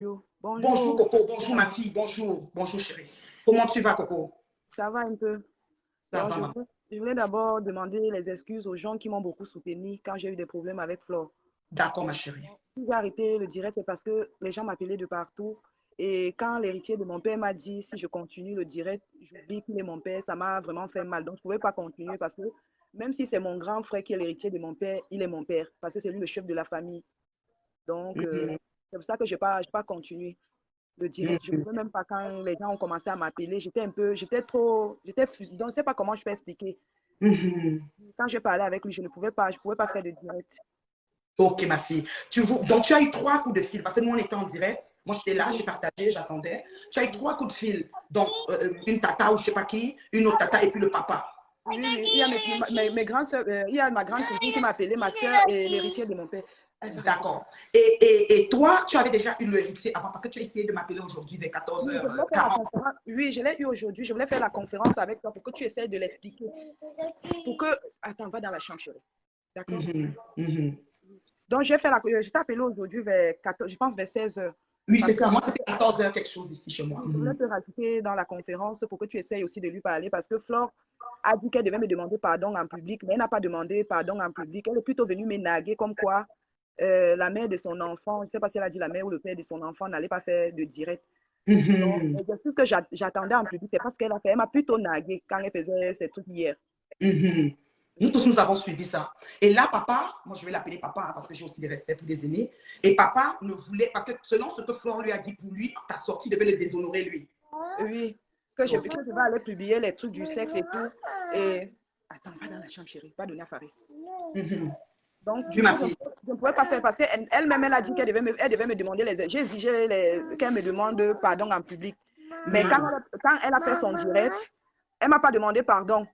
Yo, Bonjour bonjour, Coco, bonjour ma fille, bonjour, bonjour chérie. Comment tu vas Coco? ça va un peu? Ça Donc, va maman. je voulais d'abord demander les excuses aux gens qui m'ont beaucoup soutenu quand j'ai eu des problèmes avec Flore. D'accord ma chérie. Si j'ai arrêté le direct, c'est parce que les gens m'appelaient de partout. Et quand l'héritier de mon père m'a dit si je continue le direct, j'oublie qu'il est mon père, ça m'a vraiment fait mal. Donc, je ne pouvais pas continuer parce que même si c'est mon grand frère qui est l'héritier de mon père, il est mon père parce que c'est lui le chef de la famille. Donc, Mhm, c'est pour ça que je n'ai pas continué le direct. Je ne mhm, pouvais même pas quand les gens ont commencé à m'appeler. Donc, je ne sais pas comment je peux expliquer. mhm. Quand je parlais avec lui, je ne pouvais pas faire de direct. Ok ma fille. Donc tu as eu 3 coups de fil parce que nous on était en direct. Moi j'étais là, Oui, j'ai partagé, j'attendais. Tu as eu 3 coups de fil. Donc une tata ou je sais pas qui, une autre tata et puis le papa. oui, oui. Il y a mes grandes soeurs, il y a ma grande cousine qui m'a appelé, ma soeur et l'héritier de mon père. Elle va répondre. D'accord. Et toi, tu avais déjà eu l'héritier avant parce que tu as essayé de m'appeler aujourd'hui vers Oui, je voulais faire la 14h40. conférence. Oui, je l'ai eu aujourd'hui. Je voulais faire la conférence avec toi pour que tu essayes de l'expliquer. Pour que. Attends, va dans la chambre, chérie. D'accord? Mhm, mhm. Donc, je t'ai appelé aujourd'hui vers 14, je pense vers 16h. Oui, c'est Parce que ça. Moi, c'était 14h quelque chose ici chez moi. oui, je voulais Mhm. te rajouter dans la conférence pour que tu essayes aussi de lui parler parce que Flore a dit qu'elle devait me demander pardon en public, mais elle n'a pas demandé pardon en public. Elle est plutôt venue me naguer comme quoi la mère de son enfant, je ne sais pas si elle a dit la mère ou le père de son enfant, n'allait pas faire de direct. Donc, Mhm, l'exercice que j'attendais en public, c'est parce qu'elle a fait. Elle m'a plutôt nagué quand elle faisait ses trucs hier. mhm. Nous tous, nous avons suivi ça. Et là, papa, moi je vais l'appeler papa hein, parce que j'ai aussi des respects pour des aînés. Et papa ne voulait, parce que selon ce que Flore lui a dit pour lui, ta sortie devait le déshonorer lui. Oui, que je, Ok. que je vais aller publier les trucs du sexe et tout. Et attends, va dans la chambre, chérie, va donner à Faris. Mhm. Donc, Oui, du ma coup, je fille. ne pouvais pas faire parce qu'elle-même, elle a dit qu'elle devait me demander j'ai exigé qu'elle me demande pardon en public. Mais quand Mhm. elle a fait son direct, elle ne m'a pas demandé pardon.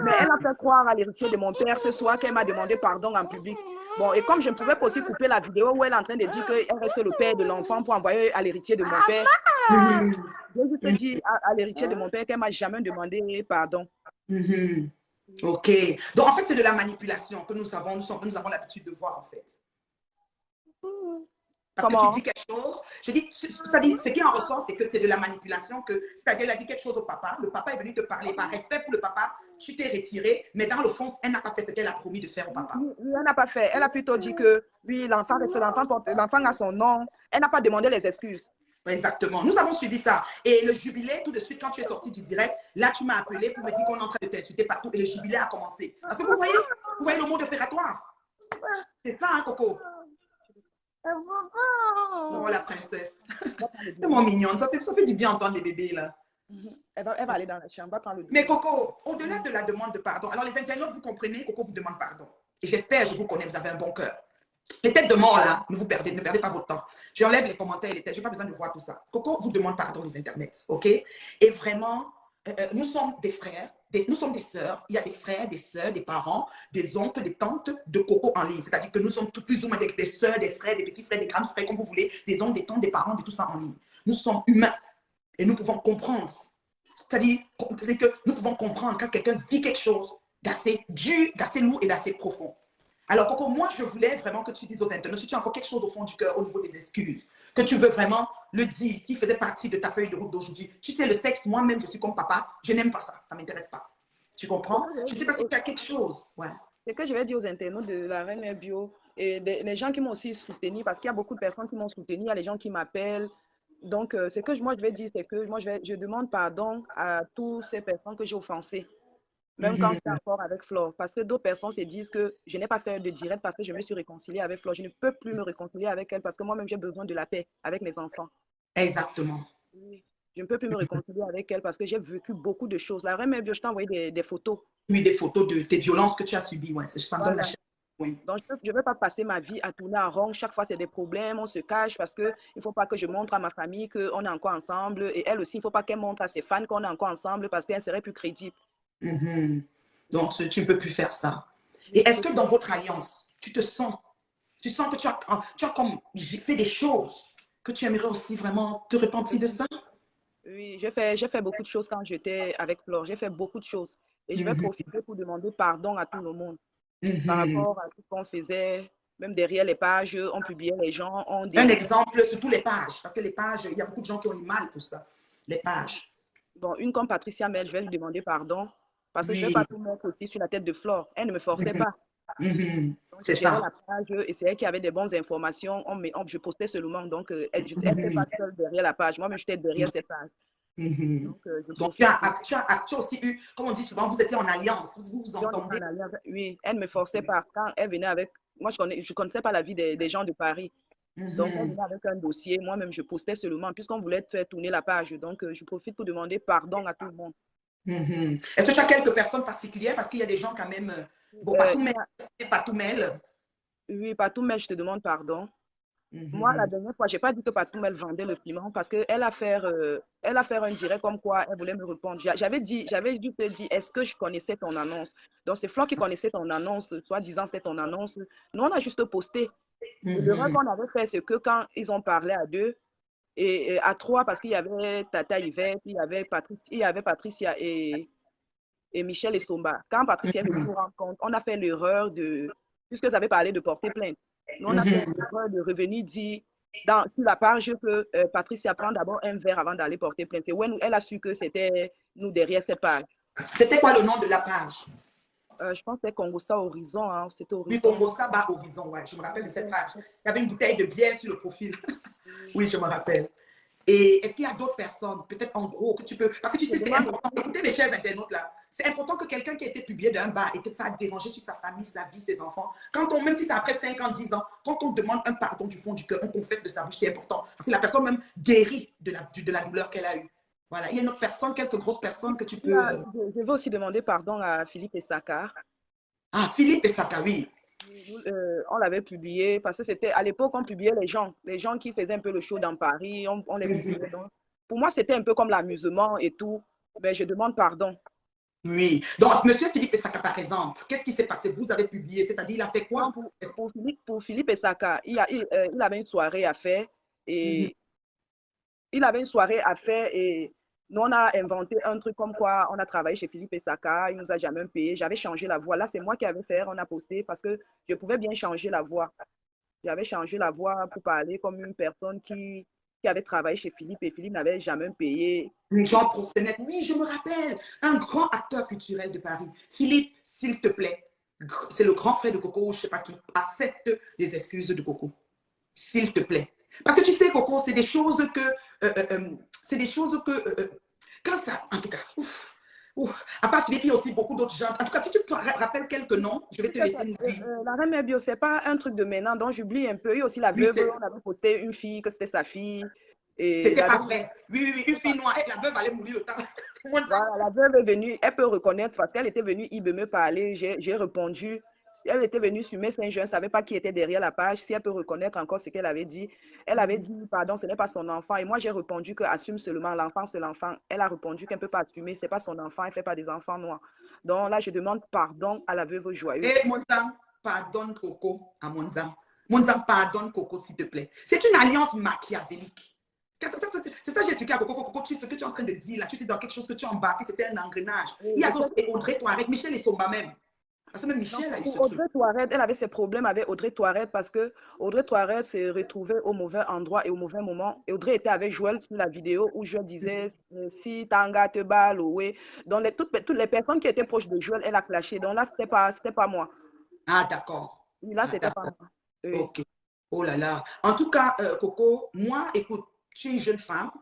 Mais elle a fait croire à l'héritier de mon père ce soir qu'elle m'a demandé pardon en public. Bon, et comme je ne pouvais pas aussi couper la vidéo où elle est en train de dire qu'elle reste le père de l'enfant pour envoyer à l'héritier de mon père, Mhm. j'ai juste Mhm. dit à l'héritier de mon père qu'elle ne m'a jamais demandé pardon. Mhm. Ok. Donc, en fait, c'est de la manipulation que nous avons l'habitude de voir, en fait. Parce que tu dis Comment? quelque chose, je dis, ce qui en ressort, c'est que c'est de la manipulation, c'est-à-dire elle a dit quelque chose au papa, le papa est venu te parler, par respect pour le papa, tu t'es retiré, mais dans le fond, elle n'a pas fait ce qu'elle a promis de faire au papa. Oui, elle n'a pas fait. Elle a plutôt dit que oui, l'enfant a son nom. Elle n'a pas demandé les excuses. Exactement. Nous avons suivi ça. Et le jubilé, tout de suite, quand tu es sorti du direct, là, tu m'as appelé pour me dire qu'on est en train de t'insulter partout et le jubilé a commencé. Parce que vous voyez le mot opératoire. C'est ça, hein, Coco? Oh, la princesse. Elle va prendre le Tellement biberon. mignonne. Ça fait du bien entendre les bébés, là. Elle va aller dans la chambre, va prendre le Mais biberon. Coco, au-delà de la demande de pardon, alors les internautes, vous comprenez, Coco vous demande pardon. Et j'espère, je vous connais, vous avez un bon cœur. Les têtes de mort, là, ne perdez pas votre temps. J'enlève les commentaires et les têtes, je n'ai pas besoin de voir tout ça. Coco vous demande pardon, les internets, ok? Et vraiment, nous sommes des frères, nous sommes des sœurs. Il y a des frères, des sœurs, des parents, des oncles, des tantes de Coco en ligne. C'est-à-dire que nous sommes tous plus ou moins des sœurs, des frères, des petits frères, des grands frères, comme vous voulez, des oncles, des tantes, des parents, de tout ça en ligne. Nous sommes humains et nous pouvons comprendre. C'est-à-dire que nous pouvons comprendre quand quelqu'un vit quelque chose d'assez dur, d'assez lourd et d'assez profond. Alors, Coco, moi, je voulais vraiment que tu dises aux internautes, si tu as encore quelque chose au fond du cœur au niveau des excuses, que tu veux vraiment le dire, qui faisait partie de ta feuille de route d'aujourd'hui. Tu sais, le sexe, moi-même, je suis comme papa, je n'aime pas ça, ça ne m'intéresse pas. Tu comprends? Je ne sais pas si tu as quelque chose. Ouais. Ce que je vais dire aux internautes de la Reine Mère Bio et les gens qui m'ont aussi soutenu, parce qu'il y a beaucoup de personnes qui m'ont soutenu, il y a les gens qui m'appellent. Donc, ce que moi je vais dire, c'est que moi je demande pardon à toutes ces personnes que j'ai offensées, même quand c'est Mhm. encore avec Flore. Parce que d'autres personnes se disent que je n'ai pas fait de direct parce que je me suis réconciliée avec Flore. Je ne peux plus me réconcilier avec elle parce que moi-même j'ai besoin de la paix avec mes enfants. Exactement. Oui. Je ne peux plus me réconcilier avec elle parce que j'ai vécu beaucoup de choses. La Reine Mère Bio, je t'ai envoyé des photos. Oui, des photos de tes violences que tu as subies. Ouais, ça me donne la Voilà. chair. Oui. Donc, je ne veux pas passer ma vie à tourner en rond. Chaque fois, c'est des problèmes, on se cache parce qu'il ne faut pas que je montre à ma famille qu'on est encore ensemble. Et elle aussi, il ne faut pas qu'elle montre à ses fans qu'on est encore ensemble parce qu'elle serait plus crédible. Mhm. Donc, tu ne peux plus faire ça. Et est-ce que dans votre alliance, tu sens que tu as comme fait des choses que tu aimerais aussi vraiment te repentir de ça? Oui, j'ai fait beaucoup de choses quand j'étais avec Flore. J'ai fait beaucoup de choses. Et je vais Mhm. profiter pour demander pardon à tout le monde par Mhm. rapport à tout ce qu'on faisait. même derrière les pages, on publiait les gens, on Un dérive. exemple sur tous les pages, parce que les pages, il y a beaucoup de gens qui ont eu mal pour ça. Les pages. Bon, une comme Patricia Mel, je vais lui demander pardon parce que je ne vais Oui. pas tout mettre aussi sur la tête de Flore. Elle ne me forçait pas. Donc, je C'est gérais ça. la page et c'est elle qui avait des bonnes informations. Je postais seulement. Donc, elle n'était pas Mhm. seule derrière la page. Moi-même, j'étais derrière cette page. Mhm. Donc, je Donc, profite. tu as aussi eu, comme on dit souvent, vous étiez en alliance, vous vous entendez. Oui, elle ne me forçait pas. Quand elle venait avec. Moi, je ne connaissais pas la vie des gens de Paris. Donc, elle Mhm. venait avec un dossier. Moi-même, je postais seulement, puisqu'on voulait faire tourner la page. Donc, je profite pour demander pardon à tout le monde. Mhm. Est-ce que tu as quelques personnes particulières? Parce qu'il y a des gens quand même, bon, Il y a, pas tout mail. oui, Patou, mais je te demande pardon. Moi, la Mhm. dernière fois, je n'ai pas dit que Patou, elle vendait le piment parce qu'elle elle a fait un direct comme quoi elle voulait me répondre. J'avais dû te dire, est-ce que je connaissais ton annonce? Donc, c'est Flo qui connaissait ton annonce, soi-disant c'était ton annonce. Nous, on a juste posté. Et l'erreur Mhm. qu'on avait fait, c'est que quand ils ont parlé à deux, et à trois, parce qu'il y avait Tata Yvette, il y avait Patricia et Michel et Somba. Quand Patricia est venue nous rendre compte, on a fait l'erreur de, puisque vous avez parlé de porter plainte, nous on a fait Mhm. l'erreur de revenir dire sur la page que Patricia prend d'abord un verre avant d'aller porter plainte. Et ouais, elle a su que c'était nous derrière cette page. C'était quoi le nom de la page? Je pense que c'était Congossa Horizon, hein, c'était Oui, Horizon. Congo Saba Horizon, ouais. Je me rappelle de cette page. Il y avait une bouteille de bière sur le profil. Oui, je me rappelle. Et est-ce qu'il y a d'autres personnes, peut-être en gros, que tu peux... Parce que tu Je sais, c'est demande important. aussi, Écoutez, mes chers internautes, là, c'est important que quelqu'un qui a été publié d'un bar et que ça a dérangé sur sa famille, sa vie, ses enfants, quand on, même si c'est après 5 ans, 10 ans, quand on demande un pardon du fond du cœur, on confesse de sa bouche, c'est important. Parce que la personne même guérit de la douleur qu'elle a eue. Voilà. Il y a une autre personne, quelques grosses personnes que tu peux... je veux aussi demander pardon à Philippe et Saka. Ah, Philippe et Sakawi. On l'avait publié parce que c'était à l'époque, on publiait les gens qui faisaient un peu le show dans Paris, on les publiait. Donc, pour moi, c'était un peu comme l'amusement et tout, mais je demande pardon. Oui. Donc, Monsieur Philippe Essaka, par exemple, qu'est-ce qui s'est passé? Vous avez publié, c'est-à-dire, il a fait Non, quoi? pour Philippe Essaka, il avait une soirée à faire et il avait une soirée à faire et nous, on a inventé un truc comme quoi on a travaillé chez Philippe Essaka, il nous a jamais payé. J'avais changé la voix. Là, c'est moi qui avais fait, on a posté parce que je pouvais bien changer la voix. J'avais changé la voix pour parler comme une personne qui avait travaillé chez Philippe et Philippe n'avait jamais payé. Une gens proxénètes. Oui, je me rappelle. Un grand acteur culturel de Paris. Philippe, s'il te plaît, c'est le grand frère de Coco, ou je ne sais pas qui, accepte les excuses de Coco. S'il te plaît. Parce que tu sais, Coco, c'est des choses que... c'est des choses que... quand ça... En tout cas, ouf, ouf. À part Philippe, il y a aussi beaucoup d'autres gens. En tout cas, si tu te rappelles quelques noms, je vais te laisser nous dire. La reine mère bio, c'est pas un truc de maintenant, donc j'oublie un peu. Il y a aussi la Oui, veuve, on avait posté une fille, que c'était sa fille. Et c'était la pas veuve, vrai. Oui, oui, oui, une fille noire, la veuve allait mourir le temps. voilà, la veuve est venue, elle peut reconnaître parce qu'elle était venue, il veut me parler, j'ai répondu. Elle était venue sur Messenger, je ne savais pas qui était derrière la page, si elle peut reconnaître encore ce qu'elle avait dit. Elle avait dit, pardon, ce n'est pas son enfant. Et moi, j'ai répondu que assume seulement, l'enfant, c'est l'enfant. Elle a répondu qu'elle ne peut pas assumer, ce n'est pas son enfant, elle ne fait pas des enfants noirs. Donc là, je demande pardon à la veuve joyeuse. Et Monzam, pardonne Coco à Monzam. Monzam, pardonne Coco, s'il te plaît. C'est une alliance machiavélique. C'est ça que j'ai expliqué à Coco. Coco, ce que tu es en train de dire là, tu étais dans quelque chose que tu as embarqué, c'était un engrenage. Il y a aussi Audrey Touareg, Michel et Somba même. Parce que même Donc, Michel a eu ce pour truc. Audrey Touareg, elle avait ses problèmes avec Audrey Touareg parce que Audrey Touareg s'est retrouvée au mauvais endroit et au mauvais moment. Et Audrey était avec Joël sur la vidéo où Joël disait si Tanga te balle, ouais. Donc, toutes les personnes qui étaient proches de Joël, elle a clashé. Donc là, c'était pas moi. Ah, d'accord. Oui, là, Ah, c'était pas d'accord. moi. Oui. Ok. Oh là là. En tout cas, Coco, moi, écoute, je suis une jeune femme.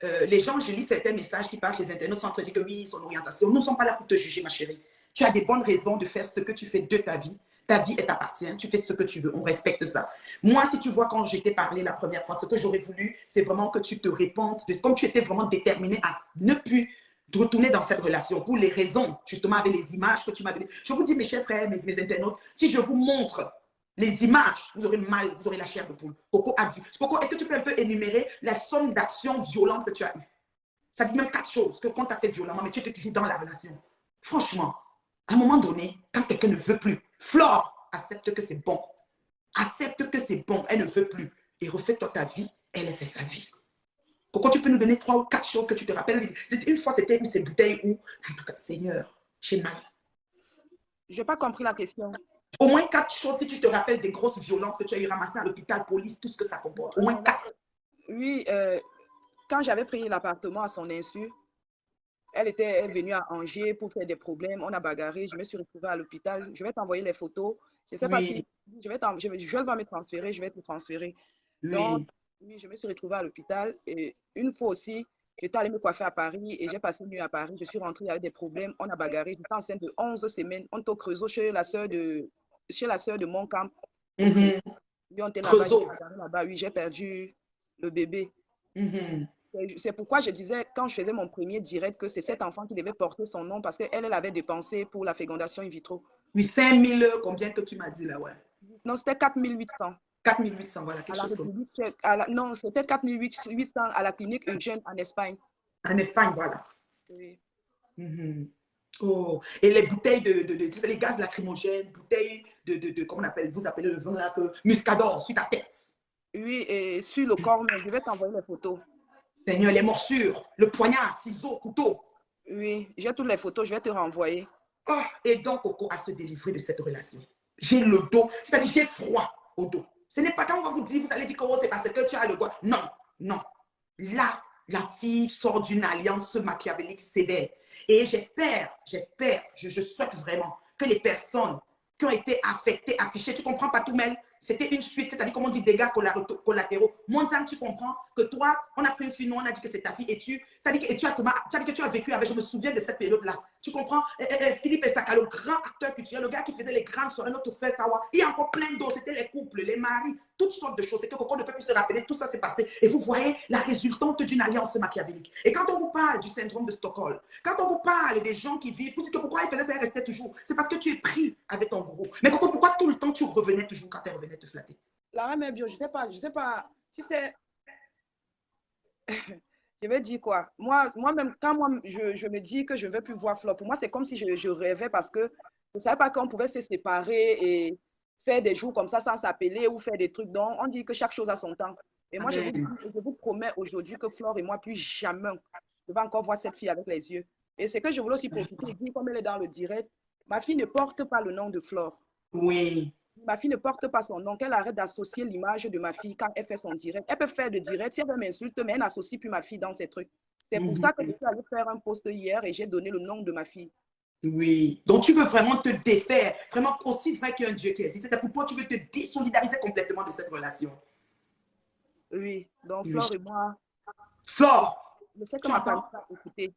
Les gens, je lis certains messages qui passent, les internautes sont en train de dire que oui, son orientation. Nous ne sommes pas là pour te juger, ma chérie. Tu as des bonnes raisons de faire ce que tu fais de ta vie. Ta vie, elle t'appartient. Tu fais ce que tu veux. On respecte ça. Moi, si tu vois, quand je t'ai parlé la première fois, ce que j'aurais voulu, c'est vraiment que tu te répandes. Comme tu étais vraiment déterminée à ne plus de retourner dans cette relation pour les raisons, justement, avec les images que tu m'as données. Je vous dis, mes chers frères, mes internautes, si je vous montre les images, vous aurez mal, vous aurez la chair de poule. Coco a vu. Coco, est-ce que tu peux un peu énumérer la somme d'actions violentes que tu as eues? Ça dit même 4 choses que quand tu as fait violemment, mais tu étais toujours dans la relation. Franchement, à un moment donné, quand quelqu'un ne veut plus, Flore accepte que c'est bon. Accepte que c'est bon, elle ne veut plus. Et refais-toi ta vie, elle a fait sa vie. Coco, tu peux nous donner 3 ou 4 choses que tu te rappelles. Une fois, c'était ces bouteilles où, en tout cas, Seigneur, j'ai mal. Je n'ai pas compris la question. Au moins 4 choses, si tu te rappelles des grosses violences que tu as eu ramassées à l'hôpital, police, tout ce que ça comporte. Au moins 4. Oui, quand j'avais pris l'appartement à son insu, elle était venue à Angers pour faire des problèmes. On a bagarré. Je me suis retrouvée à l'hôpital. Je vais t'envoyer les photos. Je ne sais pas si Oui, je vais me transférer. Je vais te transférer. Donc, oui. oui, je me suis retrouvée à l'hôpital. Et une fois aussi, j'étais allée me coiffer à Paris et j'ai passé une nuit à Paris. Je suis rentrée avec des problèmes. On a bagarré. J'étais enceinte de 11 semaines. On était au Creusot chez la sœur de mon camp au Creusot. Mhm. Oui, on était là-bas. J'ai Creusot. bagarré là-bas. Oui, j'ai perdu le bébé. Mhm. C'est pourquoi je disais, quand je faisais mon premier direct, que c'est cet enfant qui devait porter son nom parce qu'elle, elle avait dépensé pour la fécondation in vitro. Oui, 5000, combien que tu m'as dit là, ouais. Non, c'était 4800 4800, voilà, à quelque la chose comme République tchèque. Non, c'était 4800 à la clinique Eugène en Espagne. ça. En Espagne, voilà. Oui. Mhm. Oh, et les bouteilles les gaz lacrymogènes, bouteilles comment on appelle, vous appelez le vin là, que muscador sur ta tête. Oui, et sur le corps, mais je vais t'envoyer les photos. Seigneur, les morsures, le poignard, ciseaux, couteau. Oui, j'ai toutes les photos, je vais te renvoyer. Oh, et donc, Coco, à se délivrer de cette relation. J'ai le dos, c'est-à-dire j'ai froid au dos. Ce n'est pas quand on va vous dire, vous allez dire que oh, c'est parce que tu as le doigt. Non, non. Là, la fille sort d'une alliance machiavélique sévère. Et je souhaite vraiment que les personnes qui ont été affectées, affichées, tu comprends pas tout, Mel? C'était une suite, c'est-à-dire, comme on dit, dégâts collatéraux. Monzang, tu comprends que toi, on a pris une fille, nous, on a dit que c'est ta fille, et ça dit que, tu as vécu avec, je me souviens de cette période-là. Tu comprends? Philippe Essaka, le grand acteur culturel, le gars qui faisait les grandes soirées, notre frère Sawa. Il y a encore plein d'autres, c'était les couples, les maris, toutes sortes de choses. C'est que Coco ne peut plus se rappeler, tout ça s'est passé. Et vous voyez la résultante d'une alliance machiavélique. Et quand on vous parle du syndrome de Stockholm, quand on vous parle des gens qui vivent, vous dites que pourquoi ils faisaient ça et restaient toujours, c'est parce que tu es pris avec ton groupe. Mais Coco, pourquoi tout le temps tu revenais toujours quand elle revenait te flatter? La reine bio, je sais pas, tu sais, je vais dire quoi? Moi-même, quand je me dis que je ne veux plus voir Flo, pour moi, c'est comme si je rêvais parce que je ne savais pas qu'on pouvait se séparer et faire des jours comme ça sans s'appeler ou faire des trucs. Donc, on dit que chaque chose a son temps. Et moi, Amen. je vous promets aujourd'hui que Flore et moi, plus jamais, je vais encore voir cette fille avec les yeux. Et c'est que je voulais aussi profiter et dire, comme elle est dans le direct, ma fille ne porte pas le nom de Flore. Oui. Ma fille ne porte pas son nom, qu'elle arrête d'associer l'image de ma fille quand elle fait son direct. Elle peut faire de direct, si elle veut m'insulter, mais elle n'associe plus ma fille dans ses trucs. C'est pour ça que je suis allée faire un post hier et j'ai donné le nom de ma fille. Oui. Donc, tu veux vraiment te défaire, vraiment aussi vrai qu'il y a un Dieu qui existe. C'est pour toi, tu veux te désolidariser complètement de cette relation. Oui, donc Oui. Flore et moi, Flore, je sais que tu ma famille entends? va écouter.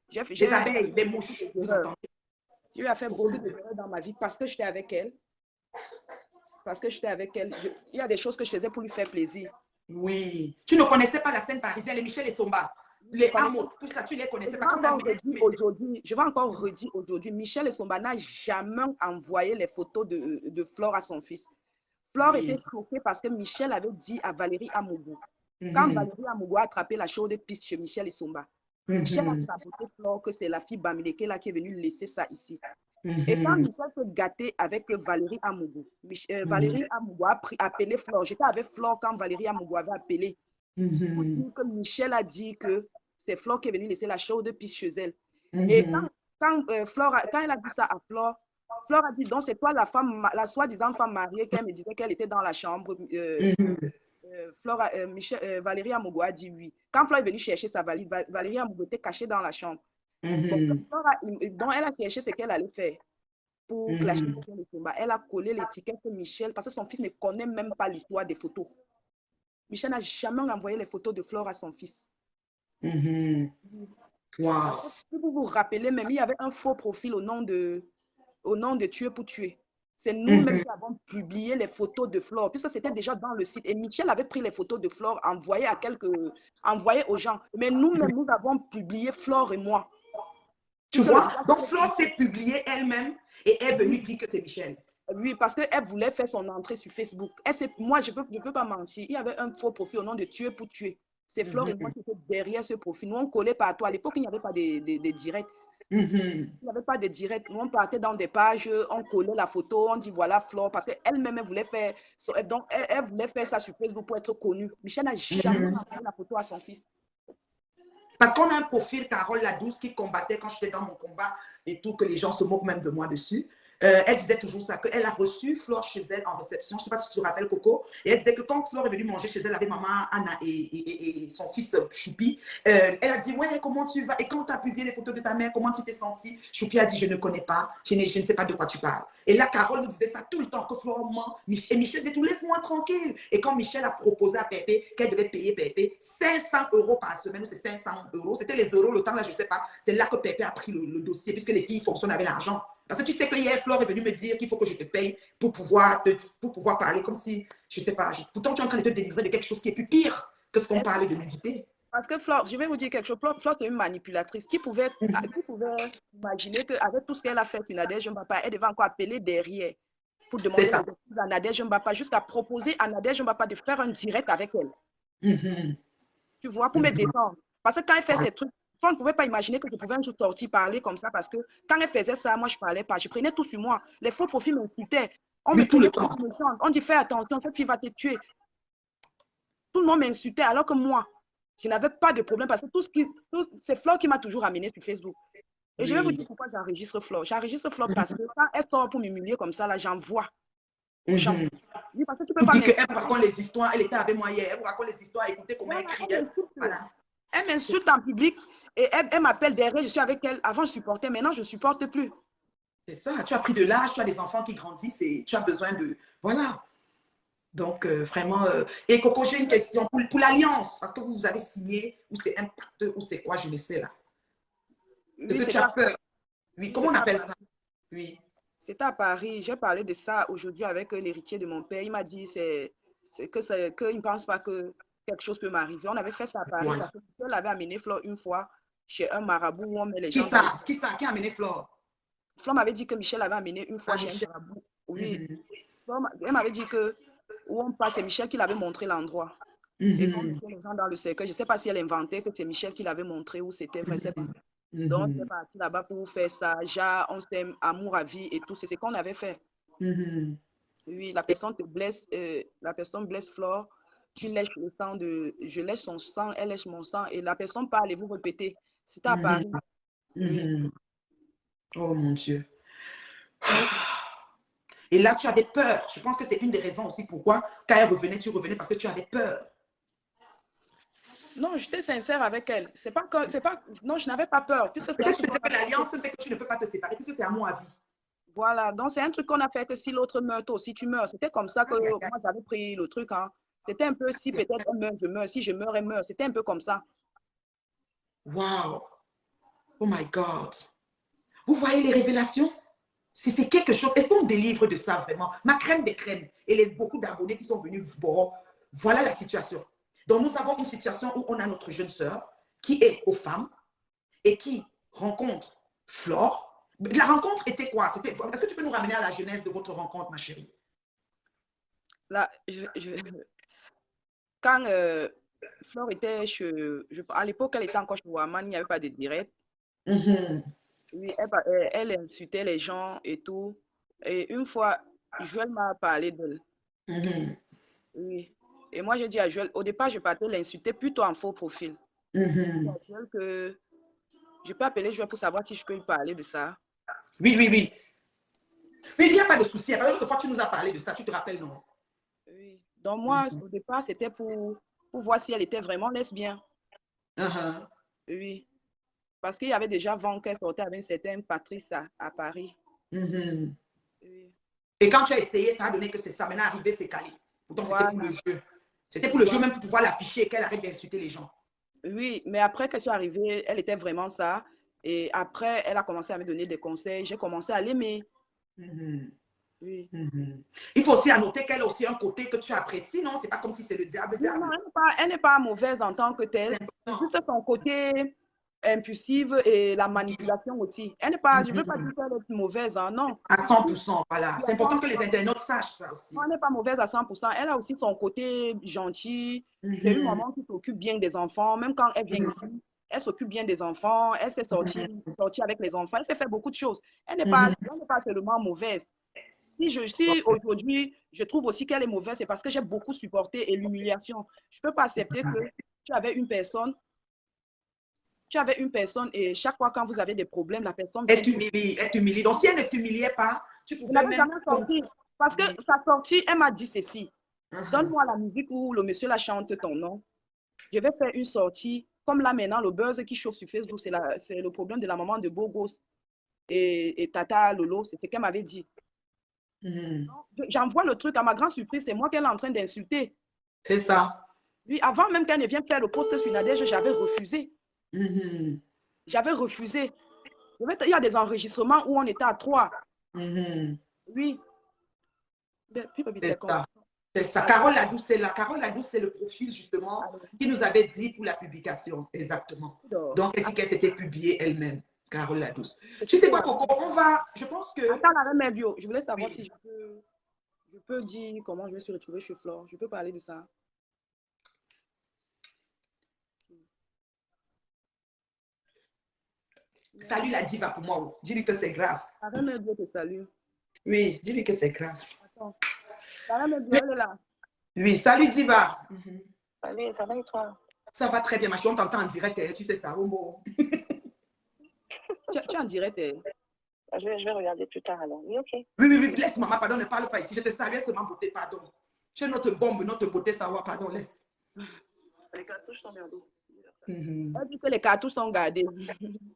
Les abeilles, les mouches, vous entendez? J'ai eu à faire beaucoup d'erreurs dans ma vie parce que j'étais avec elle. Parce que j'étais avec elle. Il y a des choses que je faisais pour lui faire plaisir. Oui. Tu ne connaissais pas la scène parisienne, les Michel et Somba, les Hameaux, tout ça, tu ne les connaissais pas. Je vais encore redire aujourd'hui, Michel et Somba n'a jamais envoyé les photos de Flore à son fils. Flore était Oui. choquée parce que Michel avait dit à Valérie Amougou, quand Valérie Amougou a attrapé la chaude piste chez Michel et Somba, Michel a saboté Flore que c'est la fille Bamileke là qui est venue laisser ça ici. Et quand Michel s'est gâté avec Valérie Amougou, Valérie Amougou a appelé Flore. J'étais avec Flore quand Valérie Amougou avait appelé pour dire que Michel a dit que c'est Flore qui est venue laisser la chaude piste chez elle. Et quand elle a dit ça à Flore, Flore a dit, donc c'est toi la femme, la soi-disant femme mariée qu'elle me disait qu'elle était dans la chambre. Valérie Amougou a dit oui. Quand Flore est venue chercher sa valise, Valérie Amougou était cachée dans la chambre. Bon, donc elle a cherché ce qu'elle allait faire pour clasher Michel et Somba. Elle a collé l'étiquette Michel parce que son fils ne connaît même pas l'histoire des photos. Michel n'a jamais envoyé les photos de Flore à son fils. Wow. Si vous vous rappelez même, il y avait un faux profil au nom de Tuer pour tuer. C'est nous-mêmes qui avons publié les photos de Flore, puisque c'était déjà dans le site. Et Michel avait pris les photos de Flore, envoyé aux gens. Mais nous-mêmes, nous avons publié Flore et moi. Tu vois? Donc, Flore s'est publiée elle-même et est venue dire que c'est Michel. Oui, parce qu'elle voulait faire son entrée sur Facebook. Moi, je ne peux pas mentir. Il y avait un faux profil au nom de Tuer pour tuer. C'est Flore et moi qui étaient derrière ce profil. Nous, on collait partout. À l'époque, il n'y avait pas de directs. Il n'y avait pas de direct. Nous, on partait dans des pages, on collait la photo, on dit voilà Flore, parce qu'elle-même, elle voulait faire, donc, elle voulait faire ça sur Facebook pour être connue. Michel n'a jamais envoyé la photo à son fils. Parce qu'on a un profil, Carole la douce, qui combattait quand j'étais dans mon combat et tout, que les gens se moquent même de moi dessus. Elle disait toujours ça, qu'elle a reçu Flore chez elle en réception. Je ne sais pas si tu te rappelles, Coco. Et elle disait que quand Flore est venue manger chez elle avec maman Anna et son fils Choupi, elle a dit, ouais, comment tu vas? Et quand tu as publié les photos de ta mère, comment tu t'es sentie? Choupi a dit, je ne connais pas, je ne sais pas de quoi tu parles. Et là, Carole nous disait ça tout le temps, que Flore ment. Et Michel disait, tout laisse-moi tranquille. Et quand Michel a proposé à Pépé qu'elle devait payer Pépé 500 € par semaine, ou c'est 500 €, c'était les euros, le temps là, je ne sais pas. C'est là que Pépé a pris le dossier, puisque les filles fonctionnent avec l'argent. Parce que tu sais que hier, Flore est venue me dire qu'il faut que je te paye pour pouvoir parler comme si, je ne sais pas, pourtant tu es en train de te délivrer de quelque chose qui est plus pire que ce qu'on parle de méditer. Parce que Flore, je vais vous dire quelque chose, Flore c'est une manipulatrice qui pouvait imaginer qu'avec tout ce qu'elle a fait sur Nadège Mbapa, elle devait encore appeler derrière pour demander les excuses à Nadège Mbapa, jusqu'à proposer à Nadège Mbapa de faire un direct avec elle. Tu vois, pour me défendre. Parce que quand elle fait ces trucs, on ne pouvait pas imaginer que je pouvais un jour sortir parler comme ça, parce que quand elle faisait ça, moi je ne parlais pas. Je prenais tout sur moi. Les faux profils m'insultaient. On me prenait pour une méchante. On dit fais attention, cette fille va te tuer. Tout le monde m'insultait, alors que moi, je n'avais pas de problème, parce que c'est Flore qui m'a toujours amené sur Facebook. Et je vais vous dire pourquoi j'enregistre Flore. J'enregistre Flore parce que quand elle sort pour m'humilier comme ça, là, j'envoie. Oui, parce que tu peux pas dire qu'elle vous raconte les histoires, elle était avec moi hier, elle vous raconte les histoires, écoutez comment elle criait. Voilà. Elle m'insulte en public et elle m'appelle derrière, je suis avec elle. Avant, je supportais, maintenant, je ne supporte plus. C'est ça, tu as pris de l'âge, tu as des enfants qui grandissent et tu as besoin de... Voilà. Donc, vraiment... Et Coco, j'ai une question pour l'alliance, parce que vous avez signé, ou c'est un pacte, ou c'est quoi, je ne sais là. Oui, que tu as peur. Oui, comment on appelle ça? Oui. C'était à Paris. J'ai parlé de ça aujourd'hui avec l'héritier de mon père. Il m'a dit qu'il ne pense pas que quelque chose peut m'arriver. On avait fait ça à Paris parce que Michel avait amené Flore une fois chez un marabout où on met les gens... Qui a amené Flore? Flore m'avait dit que Michel avait amené une fois chez un marabout. Oui. Elle m'avait dit que où on passe, c'est Michel qui l'avait montré l'endroit. Et quand on les gens dans le cercueil, je ne sais pas si elle inventait que c'est Michel qui l'avait montré où c'était vrai. Donc, on est parti là-bas pour faire ça. Déjà, on s'aime, amour à vie et tout. C'est ce qu'on avait fait. Oui, la personne te blesse, la personne blesse Flore. Tu lèches le sang je lèche son sang, elle lèche mon sang. Et la personne parle et vous répétez. C'était à Paris. Oui. Oh mon Dieu. Et là, tu avais peur. Je pense que c'est une des raisons aussi pourquoi, quand elle revenait, tu revenais parce que tu avais peur. Non, j'étais sincère avec elle. Non, je n'avais pas peur. Peut-être que l'alliance fait que tu ne peux pas te séparer, puisque c'est amour à vie. Voilà, donc c'est un truc qu'on a fait que si l'autre meurt, toi aussi tu meurs. C'était comme ça que moi j'avais pris le truc. Hein. C'était un peu si peut-être elle meurt, je meurs. Si je meurs, elle meurt. C'était un peu comme ça. Wow. Oh my God. Vous voyez les révélations? C'est quelque chose. Est-ce qu'on délivre de ça vraiment? Ma crème des crèmes et beaucoup d'abonnés qui sont venus, bon, voilà la situation. Donc, nous avons une situation où on a notre jeune sœur qui est aux femmes et qui rencontre Flore. La rencontre était quoi? Est-ce que tu peux nous ramener à la genèse de votre rencontre, ma chérie? Là, quand Flore était à l'époque, elle était encore chez Waman, il n'y avait pas de direct. Oui, elle insultait les gens et tout. Et une fois, Joël m'a parlé d'elle. Oui. Et moi, je dis à Joël, au départ, je partais l'insulter plutôt en faux profil. Je dis à Joël que je peux appeler Joël pour savoir si je peux lui parler de ça. Oui. Oui, il n'y a pas de souci. L'autre fois, tu nous as parlé de ça, tu te rappelles, non? Oui. Donc, moi, au départ, c'était pour voir si elle était vraiment lesbienne. Oui. Parce qu'il y avait déjà vent qu'elle sortait avec une certaine Patrice à Paris. Oui. Et quand tu as essayé, ça a donné que c'est ça. Maintenant, arrivé, c'est calé. Pourtant, c'était pour le jeu. C'était pour le jeu, même pour pouvoir l'afficher, qu'elle arrête d'insulter les gens. Oui, mais après que je suis arrivée, elle était vraiment ça. Et après, elle a commencé à me donner des conseils. J'ai commencé à l'aimer. Oui. Il faut aussi annoter qu'elle a aussi un côté que tu apprécies, non? C'est pas comme si c'est le diable. Non, elle n'est pas mauvaise en tant que telle. C'est juste son côté impulsive et la manipulation aussi. Elle n'est pas, je ne veux pas dire qu'elle est mauvaise, hein, non. À 100%, voilà. C'est important que les internautes sachent ça aussi. Non, elle n'est pas mauvaise à 100%. Elle a aussi son côté gentil. C'est une maman qui s'occupe bien des enfants. Même quand elle vient ici, elle s'occupe bien des enfants. Elle s'est sortie avec les enfants. Elle s'est fait beaucoup de choses. Elle n'est pas seulement mauvaise. Si aujourd'hui, je trouve aussi qu'elle est mauvaise, c'est parce que j'ai beaucoup supporté et l'humiliation. Je ne peux pas accepter que tu avais une personne, tu avais une personne et chaque fois quand vous avez des problèmes, la personne Elle vient. t'humilie, elle t'humilie. Donc, si elle ne t'humiliait pas, tu Je pouvais n'avais même... jamais sorti. Parce que Oui. sa sortie, elle m'a dit ceci. Uh-huh. Donne-moi la musique où le monsieur la chante ton nom. Je vais faire une sortie. Comme là maintenant, le buzz qui chauffe sur Facebook, c'est le problème de la maman de Bogos et Tata Lolo. C'est ce qu'elle m'avait dit. J'envoie le truc, à ma grande surprise, c'est moi qu'elle est en train d'insulter. C'est ça. Oui, avant même qu'elle ne vienne faire le post sur Nadège, j'avais refusé. J'avais refusé. Il y a des enregistrements où on était à 3. Oui. C'est ça. C'est ça. Carole Ladouce, c'est là. Carole Ladouce, c'est le profil justement qui nous avait dit pour la publication. Exactement. Donc, elle dit qu'elle s'était publiée elle-même. Carole Ladouce. Tu sais quoi, Coco? On va, je pense que... Attends, la même bio. Je voulais savoir si je peux dire comment je me suis retrouvée chez Flore. Je peux parler de ça. Salut la diva pour moi. Dis-lui que c'est grave. La même bio te salue. Oui, dis-lui que c'est grave. Attends. La même bio, elle est là. Oui, salut diva. Salut, ça va et toi? Ça va très bien, ma chérie. On t'entend en direct, tu sais ça, Homo. Tu es en direct. Je vais regarder plus tard alors. Oui, ok. Oui, laisse maman, pardon, ne parle pas ici. Je te salue seulement beauté, pardon. Tu es notre bombe, notre beauté, savoir, pardon, laisse. Les cartouches sont gardées. Elle dit que les cartouches sont gardés.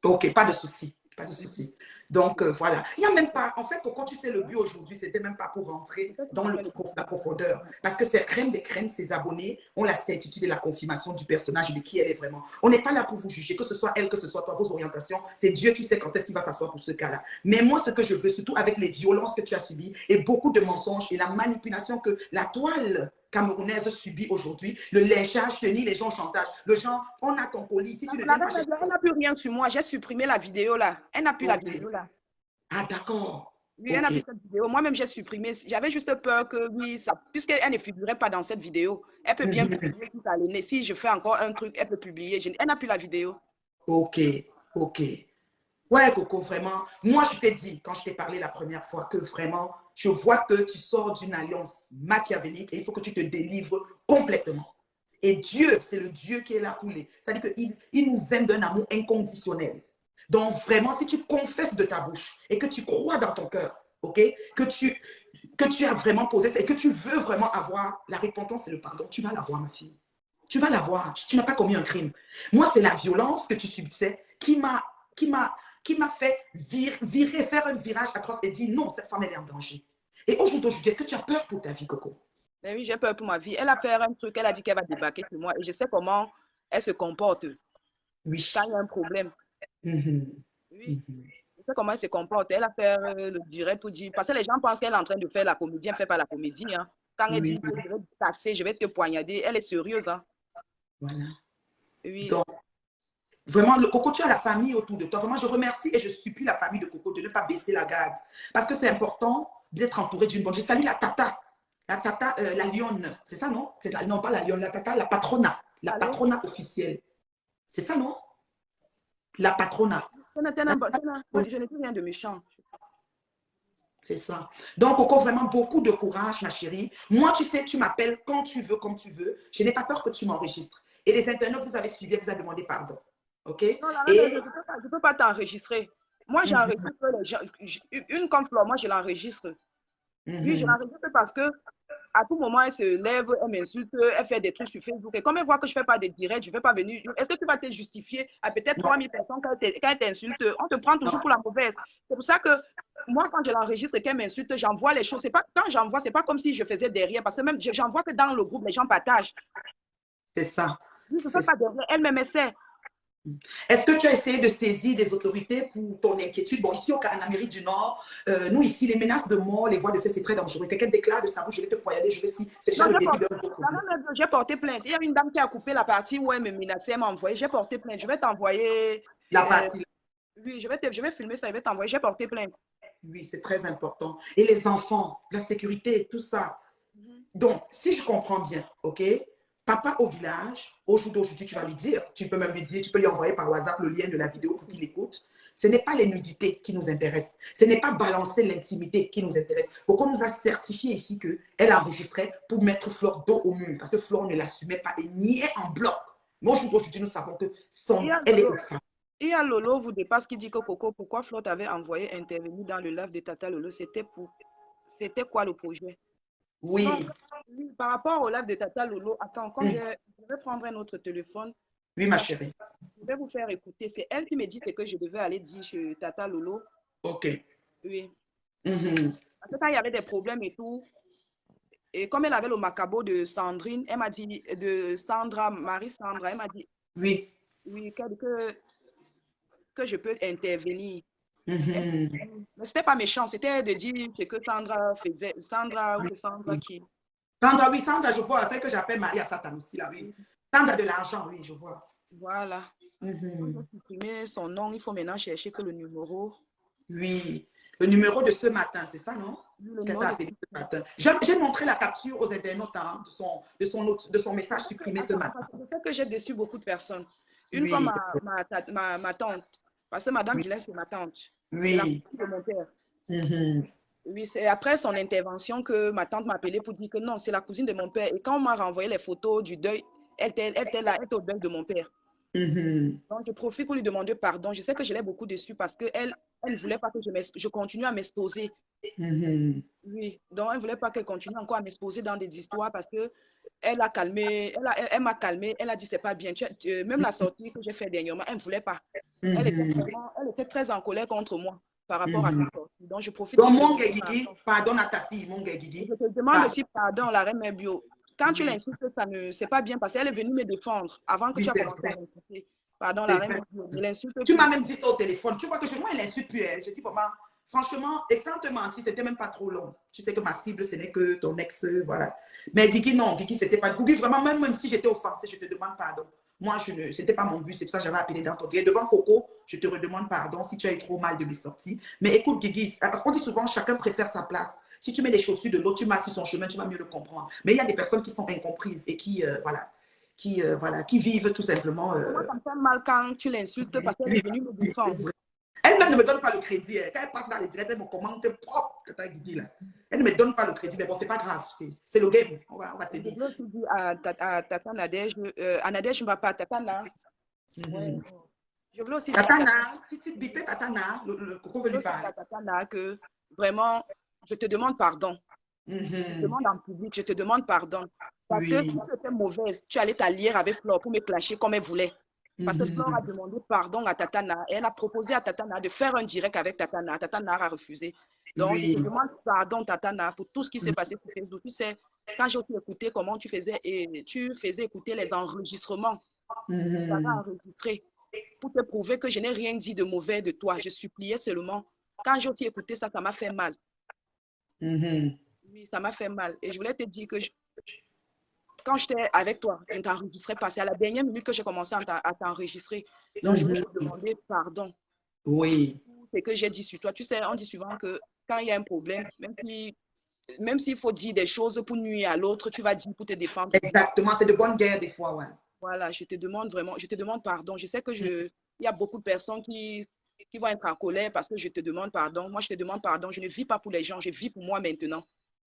Ok, pas de souci. Pas de souci. Donc, voilà. Il n'y a même pas, en fait, quand tu sais le but aujourd'hui, c'était même pas pour rentrer dans la profondeur. Parce que c'est crème des crèmes, ses abonnés ont la certitude et la confirmation du personnage de qui elle est vraiment. On n'est pas là pour vous juger, que ce soit elle, que ce soit toi, vos orientations. C'est Dieu qui sait quand est-ce qu'il va s'asseoir pour ce cas-là. Mais moi, ce que je veux, surtout avec les violences que tu as subies et beaucoup de mensonges et la manipulation que la toile camerounaise subit aujourd'hui, le lynchage, tenir les gens au chantage. Le genre, on a ton colis. Si tu ne viens pas elle n'a plus rien sur moi. J'ai supprimé la vidéo là. Elle n'a plus la vidéo là. Ah, d'accord. Oui, elle n'a plus cette vidéo. Moi-même, j'ai supprimé. J'avais juste peur que, oui, puisqu'elle ne figurait pas dans cette vidéo, elle peut bien publier si ça allait. Si je fais encore un truc, elle peut publier. Elle n'a plus la vidéo. Ok. Ouais, Coco, vraiment. Moi, je t'ai dit, quand je t'ai parlé la première fois, que vraiment, je vois que tu sors d'une alliance machiavélique et il faut que tu te délivres complètement. Et Dieu, c'est le Dieu qui est là pour les. C'est-à-dire qu'il nous aime d'un amour inconditionnel. Donc, vraiment, si tu confesses de ta bouche et que tu crois dans ton cœur, ok, que tu as vraiment posé et que tu veux vraiment avoir la repentance et le pardon, tu vas l'avoir, ma fille. Tu vas l'avoir. Tu n'as pas commis un crime. Moi, c'est la violence que tu subissais qui m'a fait virer, faire un virage atroce et dire non, cette femme, elle est en danger. Et aujourd'hui, est-ce que tu as peur pour ta vie, Coco? Mais oui, j'ai peur pour ma vie. Elle a fait un truc, elle a dit qu'elle va débarquer sur moi et je sais comment elle se comporte. Oui. Quand il y a un problème. Oui. Je sais comment elle se comporte. Elle a fait le direct pour dire. Parce que les gens pensent qu'elle est en train de faire la comédie. Elle ne fait pas la comédie. Hein. Quand elle dit je vais te casser, je vais te poignarder, elle est sérieuse. Hein. Voilà. Oui. Donc, vraiment, le Coco, tu as la famille autour de toi. Vraiment, je remercie et je supplie la famille de Coco de ne pas baisser la garde. Parce que c'est important d'être entouré d'une bonne. Je salue la tata. La tata, la lionne. C'est ça, non? Non, pas la lionne, la tata, la patrona. La patronat officielle. C'est ça, non? La patronat. Je n'ai plus rien de méchant. C'est ça. Donc, Coco, vraiment beaucoup de courage, ma chérie. Moi, tu sais, tu m'appelles quand tu veux, comme tu veux. Je n'ai pas peur que tu m'enregistres. Et les internautes, vous avez suivi, vous avez demandé pardon. OK? Non, je ne peux pas t'enregistrer. Moi, j'enregistre les gens. Une comme Flore, moi, je l'enregistre. Oui, je l'enregistre parce que à tout moment, elle se lève, elle m'insulte, elle fait des trucs sur Facebook. Et comme elle voit que je ne fais pas de direct, je ne vais pas venir. Est-ce que tu vas te justifier à peut-être 3000 personnes quand elle t'insulte? On te prend toujours pour la mauvaise. C'est pour ça que moi, quand je l'enregistre et qu'elle m'insulte, j'envoie les choses. Quand j'envoie, ce n'est pas comme si je faisais derrière. Parce que même, j'envoie que dans le groupe, les gens partagent. C'est ça. Je ne fais pas derrière. Elle me essaie. Est-ce que tu as essayé de saisir des autorités pour ton inquiétude? Bon, ici en Amérique du Nord, nous ici, les menaces de mort, les voies de fait, c'est très dangereux. Quelqu'un déclare de sa bouche, je vais te poignarder, je vais si. C'est déjà le début d'un gros problème. J'ai porté plainte. Il y a une dame qui a coupé la partie où elle me menaçait, elle m'a envoyé. J'ai porté plainte. Je vais t'envoyer. La partie. Oui, je vais filmer ça, je vais t'envoyer. J'ai porté plainte. Oui, c'est très important. Et les enfants, la sécurité, tout ça. Donc, si je comprends bien, OK? Papa au village, au jour d'aujourd'hui, tu vas lui dire, tu peux même lui dire, tu peux lui envoyer par WhatsApp le lien de la vidéo pour qu'il écoute. Ce n'est pas les nudités qui nous intéressent. Ce n'est pas balancer l'intimité qui nous intéresse. Pourquoi on nous a certifié ici qu'elle enregistrait pour mettre Flore dos au mur? Parce que Flore ne l'assumait pas et niait en bloc Mais aujourd'hui, nous savons que Il y a elle est Lolo, extra. il y a Lolo vous dépasse qui dit que Coco, pourquoi Flotte avait envoyé intervenir dans le live de Tata Lolo, c'était quoi le projet? Non, Oui. oui, par rapport au live de Tata Lolo, attends, comme Mm. je vais prendre un autre téléphone, Oui, ma chérie. je vais vous faire écouter. C'est elle qui me dit ce que je devais aller dire chez Tata Lolo. OK. Oui. Mhm. Parce que quand il y avait des problèmes et tout, et comme elle avait le macabo de Sandrine, elle m'a dit, de Sandra, Marie-Sandra, elle m'a dit, Oui. oui, que je peux intervenir. Mhm. Mais ce n'était pas méchant, c'était de dire ce que Sandra faisait. Sandra ou Oui. c'est Sandra qui. Sandra, oui, Sandra, je vois. C'est que j'appelle Marie à Satan aussi, là, oui. Sandra de l'argent, oui, je vois. Voilà. Quand Mhm. j'ai supprimé son nom, il faut maintenant chercher que le numéro. Oui. Le numéro de ce matin, c'est ça, non? Le Qu'elle numéro t'a de. appelé ce matin. J'ai montré la capture aux internautes hein, de son message supprimé ce Attends, matin. parce que je sais que j'ai déçu beaucoup de personnes. Une fois, Oui. ma tante, parce que Madame Oui. Guylaine, c'est ma tante. C'est la Oui. cousine de mon père. Mhm. Oui, c'est après son intervention que ma tante m'a appelé pour dire que non, c'est la cousine de mon père. Et quand on m'a renvoyé les photos du deuil, elle était là, elle était au deuil de mon père. Mhm. Donc, je profite pour lui demander pardon. Je sais que je l'ai beaucoup déçue parce qu'elle elle ne voulait pas que je continue à m'exposer. Mhm. Oui, donc elle ne voulait pas qu'elle continue encore à m'exposer dans des histoires parce que elle a calmé, elle m'a calmé, elle a dit c'est pas bien. Même la sortie que j'ai faite dernièrement, elle ne voulait pas. Mhm. Elle était très en colère contre moi par rapport à Mhm. cette sortie. Donc, je profite pour Donc, lui mon demander Guigui, pardon. pardonne à ta fille, mon Et Guigui. je te demande Pardon. aussi pardon, la reine mère bio. Quand tu Oui, l'insultes, c'est pas bien parce qu'elle est venue me défendre avant que oui, tu aies c'est commencé à vrai. l'insulter. Pardon, la C'est reine vrai. mère bio. Ne l'insulte Tu m'as plus. même dit ça au téléphone. Tu vois que moi, elle n'insulte plus elle. Je dis vraiment, franchement, et sans te mentir, c'était même pas trop long. Tu sais que ma cible, ce n'est que ton ex, voilà. Mais Guigui, non, Guigui, c'était pas. Guigui, vraiment, même si j'étais offensée, je te demande pardon. Moi, c'était pas mon but, c'est pour ça que j'avais appelé dans ton direct. Devant Coco, je te redemande pardon si tu as eu trop mal de mes sorties. Mais écoute, Guigui, on dit souvent, chacun préfère sa place. Si tu mets les chaussures de l'autre, tu marches sur son chemin, tu vas mieux le comprendre. Mais il y a des personnes qui sont incomprises et qui, voilà, qui vivent tout simplement. Moi, ça me fait mal quand tu l'insultes parce qu'elle Oui, est venue me oui, c'est défendre. vrai. Elle-même ne me donne pas le crédit. Quand elle passe dans les directs, elle me commente propre, Tata Guigui, là. Elle ne me donne pas le crédit, mais bon, c'est pas grave. C'est le game. On va te Je dire. voulais aussi dire à Tata Nadège, à Nadège Mbapa, Tata Na. Ouais. Mhm. Je voulais aussi dire à Tata, Tatana, si tu bipes Tatana, le coco veut je lui voulais aussi dire parler. à Tata Na que vraiment, je te demande pardon. Je te Mhm. demande en public, je te demande pardon. Parce que si Oui. tu étais mauvaise, tu allais t'allier avec Flore pour me clasher comme elle voulait. Parce que Flore a Mhm. demandé pardon à Tatana et elle a proposé à Tatana de faire un direct avec Tatana. Tatana a refusé. Donc, je te Oui. demande pardon, Tatana, pour tout ce qui s'est passé sur Facebook. Tu sais, quand j'ai aussi écouté comment tu faisais, et tu faisais écouter les enregistrements, tu avais Mhm. enregistré pour te prouver que je n'ai rien dit de mauvais de toi. Je suppliais seulement. Quand j'ai aussi écouté ça, ça m'a fait mal. Mhm. Oui, ça m'a fait mal. Et je voulais te dire que quand j'étais avec toi, je ne t'enregistrais pas. C'est à la dernière minute que j'ai commencé à t'enregistrer. Donc, je voulais te Mhm. demander pardon Oui. pour ce que j'ai dit sur toi. Tu sais, on dit souvent que quand il y a un problème, même s'il faut dire des choses pour nuire à l'autre, tu vas dire pour te défendre aussi. Exactement. C'est de bonne guerre des fois, ouais. Voilà, je te demande vraiment, je te demande pardon. Je sais que il y a beaucoup de personnes qui vont être en colère parce que je te demande pardon. Moi, je te demande pardon. Je ne vis pas pour les gens, je vis pour moi maintenant.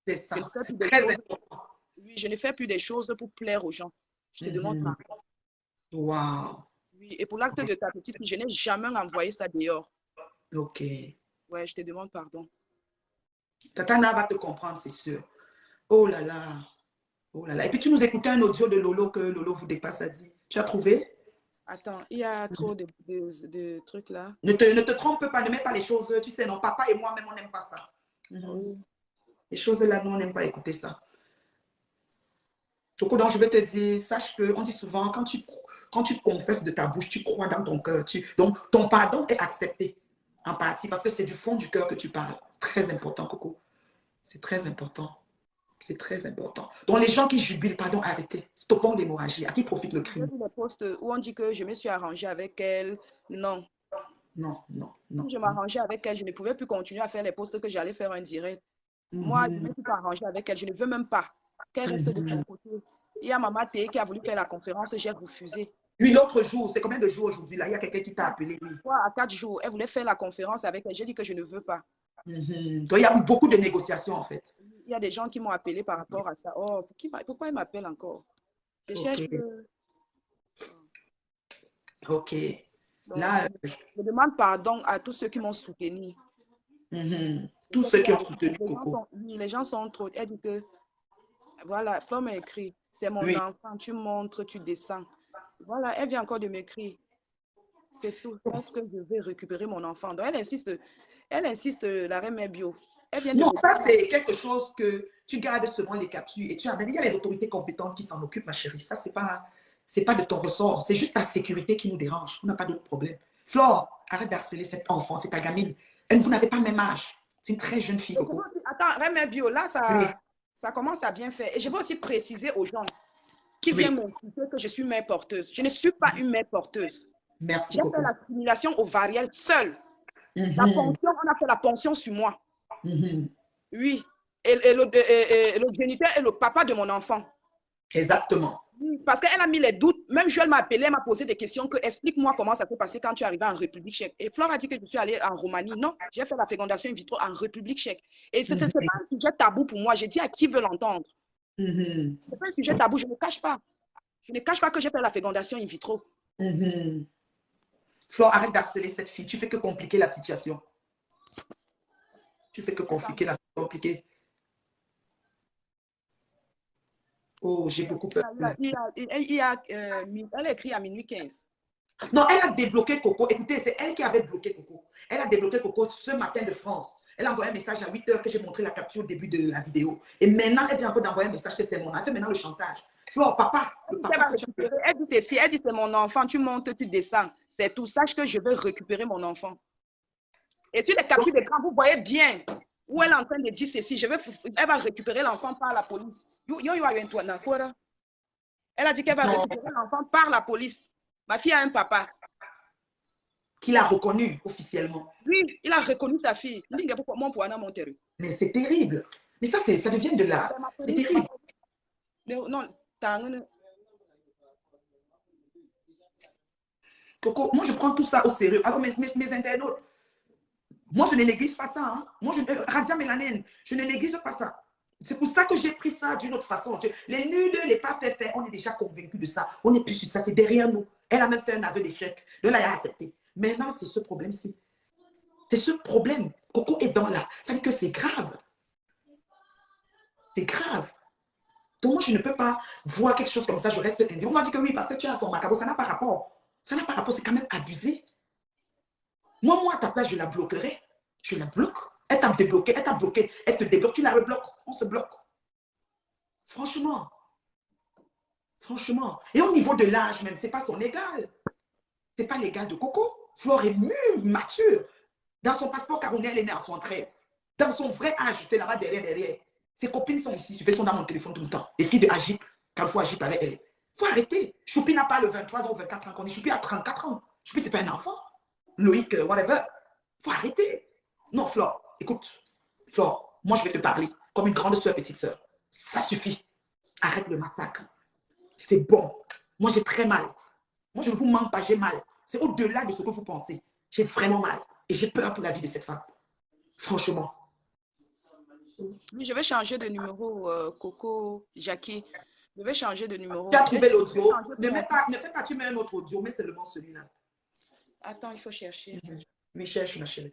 C'est Je ne ça. fais plus C'est des très choses. important. Oui, je ne fais plus des choses pour plaire aux gens. Je te demande Mhm. pardon. Wow. Oui, et pour l'acte de ta petite fille, je n'ai jamais envoyé ça dehors. OK. Ouais, je te demande pardon. Tatana va te comprendre, c'est sûr. Oh là là. Oh là là. Et puis tu nous écoutais un audio de Lolo que Lolo vous dépasse, a dit. Tu as trouvé? Attends, il y a trop de trucs là. Ne te trompe pas, ne mets pas les choses, tu sais, non, papa et moi-même, on n'aime pas ça. Oui. Les choses là, nous, on n'aime pas écouter ça. Donc, je vais te dire, sache que on dit souvent, quand tu confesses de ta bouche, tu crois dans ton cœur. Donc, ton pardon est accepté en partie parce que c'est du fond du cœur que tu parles. Très important, Coco. C'est très important. C'est très important. Donc, les gens qui jubilent, pardon, arrêtez. Stoppons l'hémorragie. À qui profite le J'ai crime? vu les posts où on dit que je me suis arrangée avec elle. Non. Non, non, non, Si je non. m'arrangeais avec elle, je ne pouvais plus continuer à faire les posts que j'allais faire un direct. Moi, je ne Mhm, me suis pas arrangée avec elle. Je ne veux même pas qu'elle reste de mhm. son côté. Il y a Maman Théé qui a voulu faire la conférence, j'ai refusé. Oui, l'autre jour, c'est combien de jours aujourd'hui là? Il y a quelqu'un qui t'a appelé, oui. 3 à 4 jours, elle voulait faire la conférence avec elle. J'ai dit que je ne veux pas. Mhm. Donc, il y a eu beaucoup de négociations en fait. Il y a des gens qui m'ont appelé par rapport à ça. Oh, pourquoi ils m'appellent encore? Je cherche. Ok. Ok. Donc, Là, je demande pardon à tous ceux qui m'ont soutenu. tous ceux qui ont soutenu Les gens Coco. sont, oui, les gens sont trop. Elle dit que, voilà, Flore m'a écrit, c'est mon Oui. enfant, tu montres, tu descends. Voilà, elle vient encore de m'écrire. C'est tout. Parce que je vais récupérer mon enfant. Donc, elle insiste, la reine mère bio. Elle vient de Non, me ça, dire, c'est quelque chose que tu gardes seulement les captures et tu amènes. Il y a les autorités compétentes qui s'en occupent, ma chérie. Ça, c'est pas de ton ressort. C'est juste ta sécurité qui nous dérange. On n'a pas d'autre problème. Flore, arrête d'harceler cet enfant, c'est ta gamine. Vous n'avez pas le même âge. C'est une très jeune fille, et je veux Coco. aussi, attends, reine mère bio, là, Oui, ça commence à bien faire. Et je veux aussi préciser aux gens qui viennent oui. m'insulter que je suis mère porteuse. Je ne suis pas une mère porteuse. Merci, J'ai fait Coco. la simulation ovarienne seule. La Mhm, ponction, on a fait la ponction sur moi. mhm. Oui. Et le géniteur est le papa de mon enfant. Exactement. Oui, parce qu'elle a mis les doutes. Même Joël m'a appelé, elle m'a posé des questions que explique-moi comment ça s'est passé quand tu es arrivé en République tchèque. Et Flore a dit que je suis allée en Roumanie. Non, j'ai fait la fécondation in vitro en République tchèque. Et ce n'est pas un sujet tabou pour moi. J'ai dit à qui veut l'entendre. Mhm, Ce n'est pas un sujet tabou, je ne cache pas. Je ne cache pas que j'ai fait la fécondation in vitro. mhm. Flore, arrête d'harceler cette fille. Tu fais que compliquer la situation. Tu fais que compliquer. Oh, j'ai beaucoup peur. Elle a écrit à minuit 15. Non, elle a débloqué Coco. Écoutez, c'est elle qui avait bloqué Coco. Elle a débloqué Coco ce matin de France. Elle a envoyé un message à 8 h que j'ai montré la capture au début de la vidéo. Et maintenant, elle vient encore d'envoyer un message que c'est mon. Elle fait maintenant le chantage. Flore, papa, le papa que tu as fait. Elle dit ceci, elle dit c'est mon enfant, tu montes, tu descends. C'est tout. Sache que je vais récupérer mon enfant. Et sur les captures d'écran, vous voyez bien où elle est en train de dire ceci. Elle va récupérer l'enfant par la police. Elle a dit qu'elle va Non, récupérer l'enfant par la police. Ma fille a un papa. qu'il a reconnu officiellement. Oui, il a reconnu sa fille. Mais c'est terrible. Mais ça devient de là. C'est terrible. Non, Coco, moi, je prends tout ça au sérieux. Alors, mes internautes, moi, je ne néglige pas ça. Hein. Moi, Radia Mélanène, je ne néglige pas ça. C'est pour ça que j'ai pris ça d'une autre façon. Les nuls, les pas fait, on est déjà convaincus de ça. On n'est plus sur ça, c'est derrière nous. Elle a même fait un aveu d'échec. De là, elle a accepté. Maintenant, c'est ce problème-ci. C'est ce problème. Coco est dans là. Ça veut dire que c'est grave. C'est grave. Donc, moi, je ne peux pas voir quelque chose comme ça. Je reste indien. On va dire que oui, parce que tu as son macabre. Ça n'a pas rapport. Ça n'a pas rapport. C'est quand même abusé. Moi, à ta place, je la bloquerai. Je la bloque. Elle t'a débloqué, elle t'a bloqué. Elle te débloque, tu la rebloques. On se bloque. Franchement. Franchement. Et au niveau de l'âge même, ce n'est pas son égal. Ce n'est pas l'égal de Coco. Flore est mûre, mature. Dans son passeport camerounais, elle est née en 73. Dans son vrai âge, c'est là-bas derrière. Ses copines sont ici, elles sont dans mon téléphone tout le temps. Les filles de Agip, quand il faut Agip avec elle. Il faut arrêter. Choupi n'a pas le 23 ans ou 24 ans. Choupi a 34 ans. Choupi, ce n'est pas un enfant. Loïc, whatever. Il faut arrêter. Non, Flore, écoute. Flore, moi, je vais te parler comme une grande soeur, petite soeur. Ça suffit. Arrête le massacre. C'est bon. Moi, j'ai très mal. Moi, je ne vous manque pas, j'ai mal. C'est au-delà de ce que vous pensez. J'ai vraiment mal. Et j'ai peur pour la vie de cette femme. Franchement. oui, je vais changer de numéro, Coco, Jackie. Je vais changer de numéro. Tu as trouvé l'audio. Ne fais pas, tu mets un autre audio, mais seulement celui-là. Attends, il faut chercher. Mais cherche, ma chérie.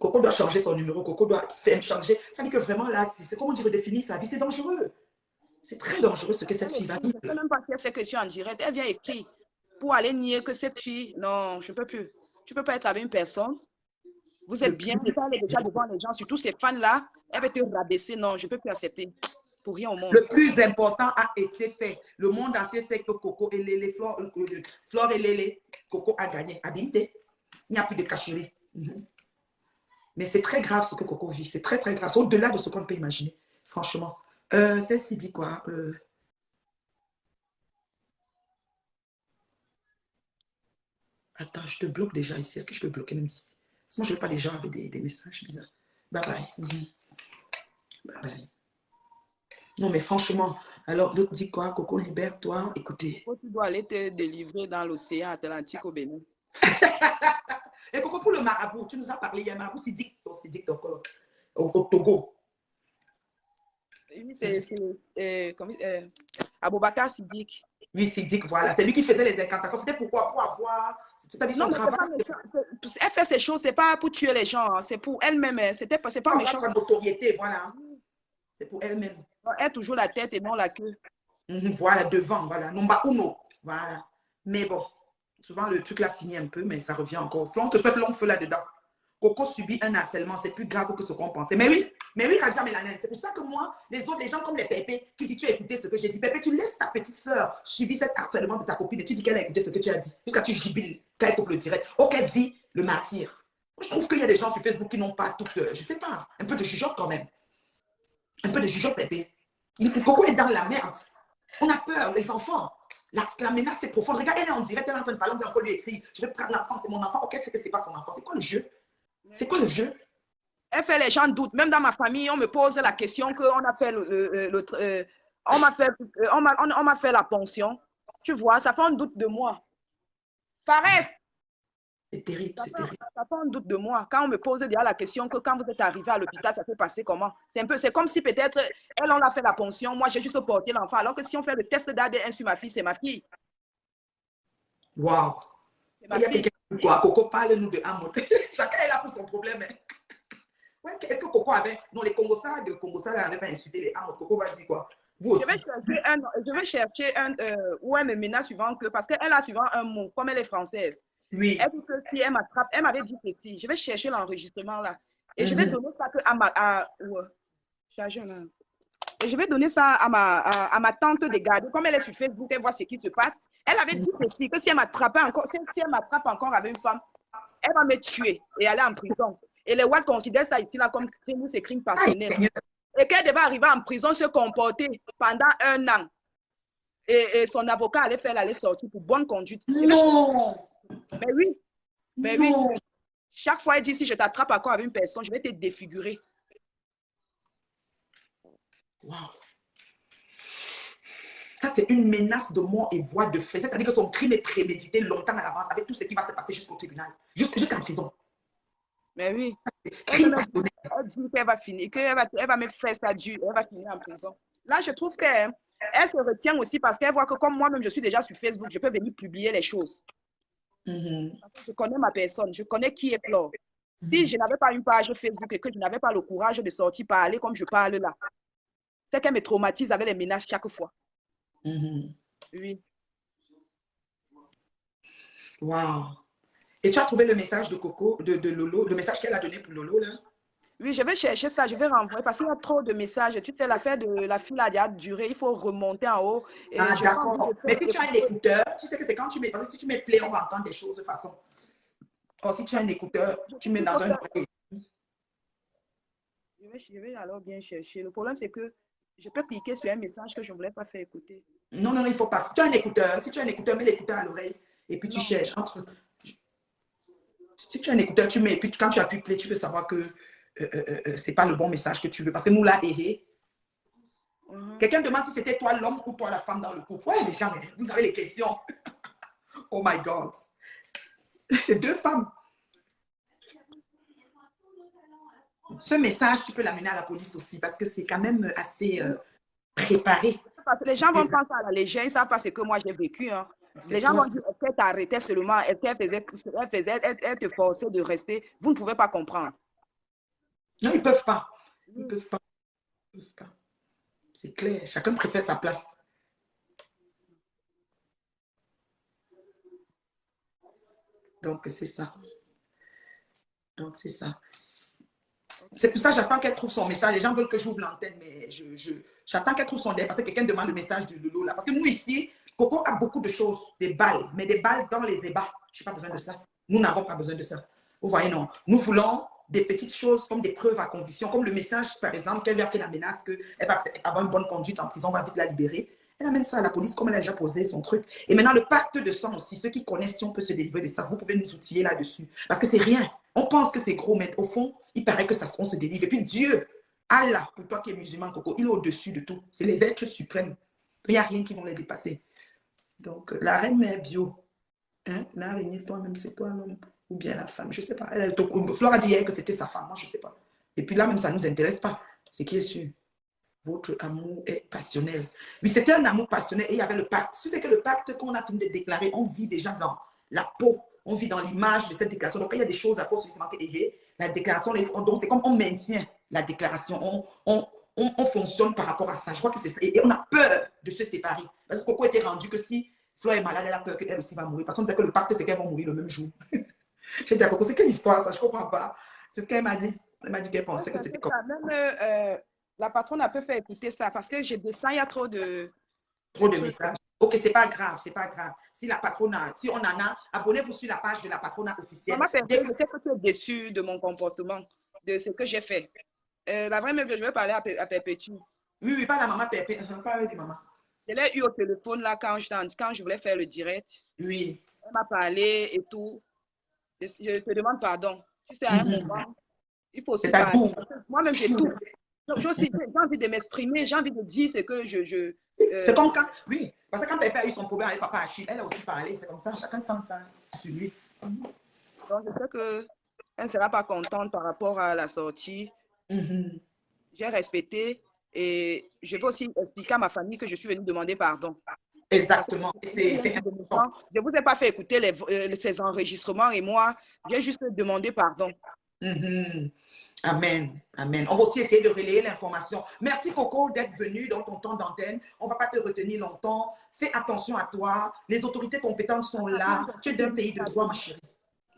Coco doit changer son numéro. Coco doit faire changer. Ça dit que vraiment, là, c'est comment tu redéfinis sa vie. C'est dangereux. C'est très dangereux ce que cette fille va vivre. Je ne sais même pas si elle sait que je suis en direct. Elle vient écrire pour aller nier que cette fille... Non, je ne peux plus. Tu ne peux pas être avec une personne. Vous êtes bien, et elle est déjà devant les gens, surtout ces fans-là. Elle va te rabaisser. Non, je ne peux plus accepter. Pour rien au monde. Le plus important a été fait. Le monde entier sait que Coco et Lélé, Flore et Lélé, Coco a gagné. Abimté. Il n'y a plus de cacherie. Mais c'est très grave ce que Coco vit. C'est très, très grave. C'est au-delà de ce qu'on peut imaginer. Franchement. Celle-ci dit quoi? Attends, je te bloque déjà ici. Est-ce que je peux bloquer même ici? Sinon, je ne veux pas les gens avec des messages bizarres. Bye bye. Bye bye. Non, mais franchement, alors l'autre dit quoi? Coco, libère-toi. Écoutez. Tu dois aller te délivrer dans l'océan Atlantique au Bénin. Et Coco, pour le marabout, tu nous as parlé, il y a un marabout Sidik encore au Togo. Oui, c'est Aboubakar Sidik. Oui, Sidique, voilà. C'est lui qui faisait les incantations. C'était pourquoi? Pour avoir, c'est-à-dire Non, son mais c'est travail, pas méchant. Elle fait ces choses, c'est pas pour tuer les gens, hein, c'est pour elle-même. C'est pas pour avoir méchant. sa notoriété, voilà. C'est pour elle-même. Elle a toujours la tête et non la queue. Voilà, devant, voilà. Numba uno, voilà. Mais bon, souvent le truc là finit un peu, mais ça revient encore. On te souhaite long feu là-dedans. Coco subit un harcèlement, c'est plus grave que ce qu'on pensait. Mais oui, Radia Mélanène, c'est pour ça que moi, les autres, les gens comme les Pépé, qui disent, tu as écouté ce que j'ai dit. Pépé, tu laisses ta petite soeur subir cet harcèlement de ta copine et tu dis qu'elle a écouté ce que tu as dit. Jusqu'à tu jubiles, qu'elle coupe le direct. Oh, qu'elle vit le martyr. Je trouve qu'il y a des gens sur Facebook qui n'ont pas tout, je sais pas, un peu de jugeote quand même. Un peu de jugeote, Pépé. Coco est dans la merde. On a peur, les enfants. La menace est profonde. Regarde, elle est en direct, elle est en train de parler, on dit encore lui écrit, je vais prendre l'enfant, c'est mon enfant. Ok, c'est que c'est pas son enfant. C'est quoi le jeu? C'est quoi le jeu? Elle fait les gens doutent. Même dans ma famille, on me pose la question qu'on a fait on m'a fait, on m'a fait la pension. Tu vois, ça fait un doute de moi. Fares, C'est terrible, c'est terrible. ça fait un doute de moi. Quand on me pose déjà la question que quand vous êtes arrivé à l'hôpital, ça s'est passé comment? C'est comme si peut-être, elle, on a fait la pension, moi, j'ai juste porté l'enfant. Alors que si on fait le test d'ADN sur ma fille, c'est ma fille. Waouh. Il y a quelqu'un qui dit quoi? Coco, parle-nous de Amot. Chacun est là pour son problème. Ouais, est-ce que Coco avait... Non, les Congossas de Congossas n'avaient pas insulté les Amot. Coco va dire quoi? Vous aussi. Je vais chercher un où elle me menace souvent que, parce qu'elle a souvent un mot, comme elle est française. Oui. Elle dit que si elle m'attrape, elle m'avait dit petit. Je vais chercher l'enregistrement là. Et je vais donner ça et je vais donner ça à ma tante de garder. Comme elle est sur Facebook, elle voit ce qui se passe. Elle avait dit ceci, que si elle m'attrape encore avec une femme, elle va me tuer et aller en prison. Et les Ouads considèrent ça ici là comme c'est crime passionnel. Et qu'elle devait arriver en prison, se comporter pendant 1 an. Et son avocat allait faire l'aller sortir pour bonne conduite. Non! Mais oui. Mais oui. Chaque fois, elle dit, si je t'attrape encore avec une personne, je vais te défigurer. Wow. Ça, c'est une menace de mort et voie de fait. C'est-à-dire que son crime est prémédité longtemps à l'avance avec tout ce qui va se passer jusqu'au tribunal, jusqu'en prison. Mais oui. Crime passionnel. Elle dit qu'elle va finir, qu'elle va me faire ça dur, elle va finir en prison. Là, je trouve qu'elle se retient aussi parce qu'elle voit que comme moi-même, je suis déjà sur Facebook, je peux venir publier les choses. Je connais ma personne, je connais qui est Flore. Si je n'avais pas une page Facebook et que je n'avais pas le courage de sortir parler comme je parle là, c'est qu'elle me traumatise avec les menaces chaque fois. Oui. Wow. Et tu as trouvé le message de Coco, de Lolo, le message qu'elle a donné pour Lolo là? Oui, je vais chercher ça, je vais renvoyer parce qu'il y a trop de messages. Tu sais, l'affaire de la fille a duré, il faut remonter en haut. Ah, d'accord. Mais si tu as un écouteur, tu sais que c'est quand tu mets, parce que si tu mets play, on va entendre des choses de façon. Or, si tu as un écouteur, tu mets dans un oreille. Je vais alors bien chercher. Le problème, c'est que je peux cliquer sur un message que je ne voulais pas faire écouter. Non, il ne faut pas. Si tu as un écouteur, mets l'écouteur à l'oreille et puis tu cherches. Si tu as un écouteur, tu mets, et puis quand tu appuies play, tu peux savoir que ce n'est pas le bon message que tu veux. Parce que nous, là, quelqu'un demande si c'était toi l'homme ou toi la femme dans le couple. Ouais, les gens, vous avez les questions. Oh my God. C'est 2 femmes. Ce message, tu peux l'amener à la police aussi parce que c'est quand même assez préparé. Parce que les gens vont penser à la légère, ils ne savent pas ce que moi j'ai vécu. Hein. Les gens vont dire, est-ce qu'elle t'arrêtait seulement, est-ce qu'elle te forçait de rester? Vous ne pouvez pas comprendre. Non, ils ne peuvent pas. Ils ne peuvent pas. C'est clair. Chacun préfère sa place. Donc, c'est ça. C'est pour ça que j'attends qu'elle trouve son message. Les gens veulent que j'ouvre l'antenne, mais j'attends qu'elle trouve son dé parce que quelqu'un demande le message de Lolo là. Parce que nous ici, Coco a beaucoup de choses, des balles, mais des balles dans les ébats. Je n'ai pas besoin de ça. Nous n'avons pas besoin de ça. Vous voyez, non. Nous voulons des petites choses comme des preuves à conviction, comme le message, par exemple, qu'elle lui a fait la menace qu'elle va avoir une bonne conduite en prison, on va vite la libérer. Elle amène ça à la police comme elle a déjà posé son truc. Et maintenant, le pacte de sang aussi, ceux qui connaissent si on peut se délivrer de ça, vous pouvez nous outiller là-dessus. Parce que c'est rien. On pense que c'est gros, mais au fond, il paraît que ça on se délivre. Et puis Dieu, Allah, pour toi qui es musulman, Coco, il est au-dessus de tout. C'est les êtres suprêmes. Il n'y a rien qui vont les dépasser. Donc, la reine mère bio, hein, l'araignée, toi-même, c'est toi l'homme ou bien la femme, je ne sais pas. Flore a dit hier que c'était sa femme, moi je ne sais pas. Et puis là, même ça ne nous intéresse pas, c'est qui est sûr. Votre amour est passionnel. Oui, c'était un amour passionnel et il y avait le pacte. Tu sais que le pacte qu'on a fini de déclarer, on vit déjà dans la peau, on vit dans l'image de cette déclaration. Donc, quand il y a des choses à force de se manquer, la déclaration, donc c'est comme on maintient la déclaration, on fonctionne par rapport à ça. Je crois que c'est ça. Et on a peur de se séparer. Parce que Coco était rendu que si Flo est malade, elle a peur qu'elle aussi va mourir. Parce qu'on disait que le pacte, c'est qu'elle va mourir le même jour. J'ai dit à Coco, c'est quelle histoire ça? Je ne comprends pas. C'est ce qu'elle m'a dit. Elle m'a dit qu'elle pensait que c'était comme ça. Même la patronne a pu faire écouter ça parce que je descends, il y a trop de messages. Ok, c'est pas grave, c'est pas grave. Si la patronne si on en a, abonnez-vous sur la page de la patronne officielle. Maman, je sais que tu es déçue de mon comportement, de ce que j'ai fait. La vraie meuf, je vais parler à Perpétue. Oui, oui, pas la maman Perpétue, pas avec maman. Je l'ai eu au téléphone là quand je voulais faire le direct. Oui. Elle m'a parlé et tout. Je te demande pardon. Tu sais, à un moment, il faut aussi parler. Moi-même, j'ai tout. J'ai envie de m'exprimer, j'ai envie de dire ce que je c'est comme quand, oui, parce que quand Pépé a eu son problème avec papa Achille, elle a aussi parlé, c'est comme ça, chacun sent ça sur lui. Donc, je sais qu'elle ne sera pas contente par rapport à la sortie. J'ai respecté et je veux aussi expliquer à ma famille que je suis venue demander pardon. Exactement. Je ne vous ai pas fait écouter ces enregistrements et moi, j'ai juste demandé pardon. Amen, amen. On va aussi essayer de relayer l'information. Merci Coco d'être venue dans ton temps d'antenne. On ne va pas te retenir longtemps. Fais attention à toi. Les autorités compétentes sont là. Tu es d'un pays de droit, ma chérie.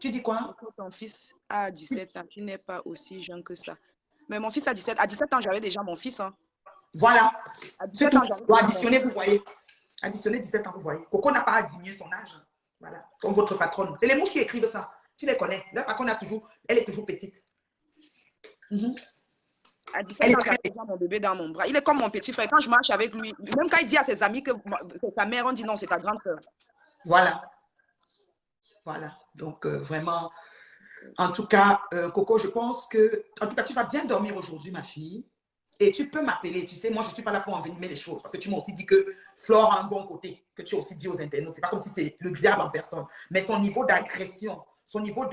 Tu dis quoi? Ton fils a 17 ans. Tu n'es pas aussi jeune que ça. Mais mon fils a 17. À 17 ans, j'avais déjà mon fils. Hein. Voilà. C'est tout. Pour additionner, vous voyez. Additionner 17 ans, vous voyez. Coco n'a pas à diminuer son âge. Voilà. Comme votre patronne. C'est les mouches qui écrivent ça. Tu les connais. Leur patronne elle est toujours petite. À 17 ans, j'avais déjà mon bébé dans mon bras. Il est comme mon petit frère. Quand je marche avec lui, même quand il dit à ses amis que c'est ta mère, on dit non, c'est ta grande sœur. Voilà. Voilà. Donc, vraiment, en tout cas, Coco, je pense que, en tout cas, tu vas bien dormir aujourd'hui, ma fille. Et tu peux m'appeler. Tu sais, moi, je ne suis pas là pour envenimer les choses. Parce que tu m'as aussi dit que Flore a un bon côté, que tu as aussi dit aux internautes. Ce n'est pas comme si c'est le diable en personne. Mais son niveau d'agression, son niveau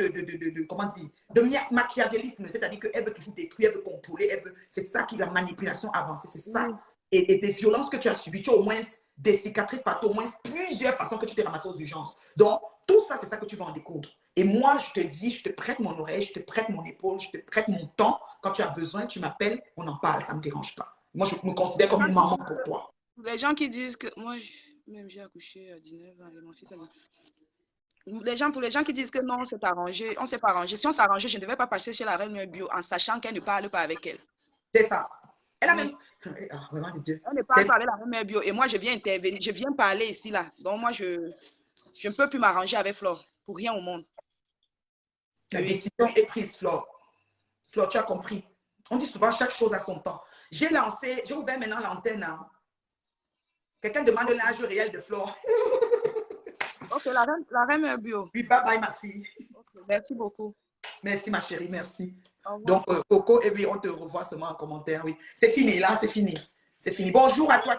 comment dire, de machiavélisme, c'est-à-dire qu'elle veut toujours détruire, elle veut contrôler, c'est ça qui est la manipulation avancée, c'est ça. Et des violences que tu as subies, tu as au moins des cicatrices partout, au moins plusieurs façons que tu t'es ramassé aux urgences. Donc, tout ça, c'est ça que tu vas en découdre. Et moi, je te dis, je te prête mon oreille, je te prête mon épaule, je te prête mon temps. Quand tu as besoin, tu m'appelles, on en parle, ça ne me dérange pas. Moi, je me considère comme une maman pour toi. Les gens qui disent que moi, même j'ai accouché à 19 ans et mon fils a... Pour les gens qui disent que non, on s'est arrangé, on ne s'est pas arrangé. Si on s'arrangeait, je ne devais pas passer chez la reine bio en sachant qu'elle ne parle pas avec elle. C'est ça. Elle a même... vraiment, Dieu. Elle ne parle pas avec la reine bio et moi, je viens intervenir, je viens parler ici, là. Donc, moi, je ne peux plus m'arranger avec Flore, pour rien au monde. La décision est prise, Flore. Flore, tu as compris. On dit souvent chaque chose à son temps. J'ai ouvert maintenant l'antenne. Hein. Quelqu'un demande l'âge réel de Flore. Ok, la reine bio. Oui, bye bye, ma fille. Okay, merci beaucoup. Merci, ma chérie, merci. Donc, Coco, et oui, on te revoit seulement en commentaire. Oui, c'est fini, là, c'est fini. C'est fini. Bonjour à toi.